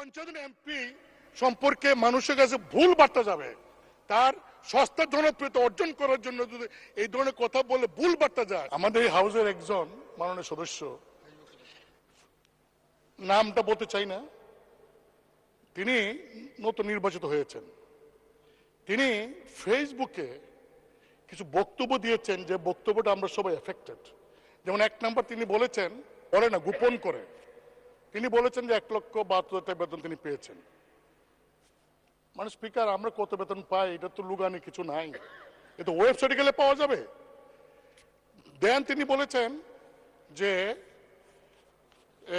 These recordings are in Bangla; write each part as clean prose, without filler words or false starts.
পঞ্চায়েত এমপি সম্পর্কে মানুষের কাছে ভুল বার্তা যাবে, তার সস্তা জনপ্রিয়তা অর্জন করার জন্য যদি এই ধরনের কথা বলে ভুল বার্তা যায়। আমাদের এই হাউসের একজন মাননীয় সদস্য, নামটা বলতে চাই না, তিনি নতুন নির্বাচিত হয়েছেন। তিনি ফেসবুকে কিছু বক্তব্য দিয়েছেন, যে বক্তব্যটা আমরা সবাই এফেক্টেড। যেমন এক নাম্বার তিনি বলেছেন, বলে না গোপন করে তিনি বলেছেন যে 1,72,000 বেতন তিনি পেয়েছেন। মানে স্পিকার, আমরা কত বেতন পাই এটা তো লুগানি কিছু নাই, এটা ওয়েবসাইটে গেলে পাওয়া যাবে। দেন তিনি বলেছেন যে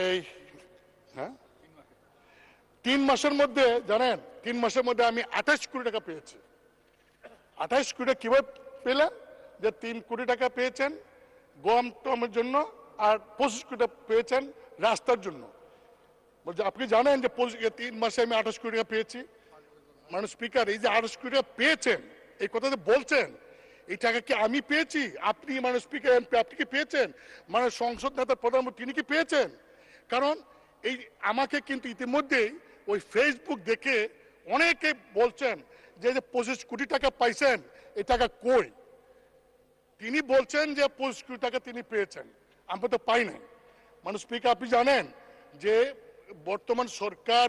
এই 3 মাসের মধ্যে, জানেন 3 মাসের মধ্যে আমি 28 কোটি টাকা পেয়েছি। 28 কোটি টাকা কিভাবে পেলেন? যে 3 কোটি টাকা পেয়েছেন গম টমের জন্য, আর 25 কোটি টাকা পেয়েছেন রাস্তার জন্য। বলছে আপনি জানেন যে 3 মাসে আমি 28 কোটি টাকা পেয়েছি। মানে স্পিকার, এই যে 28 কোটি টাকা পেয়েছেন, এই কথা যে বলছেন, এই টাকা কি আমি পেয়েছি? আপনি মানে স্পিকার এমপি আপনি কি পেয়েছেন? মানে সংসদ নেতা প্রধানমন্ত্রী তিনি কি পেয়েছেন? কারণ এই আমাকে কিন্তু ইতিমধ্যেই ওই ফেসবুক দেখে অনেকে বলছেন যে 25 কোটি টাকা পাইছেন, এই টাকা কই? তিনি বলছেন যে 25 কোটি টাকা তিনি পেয়েছেন, আমরা তো পাই নাই। মানে স্পিকার, আপনি জানেন যে বর্তমান সরকার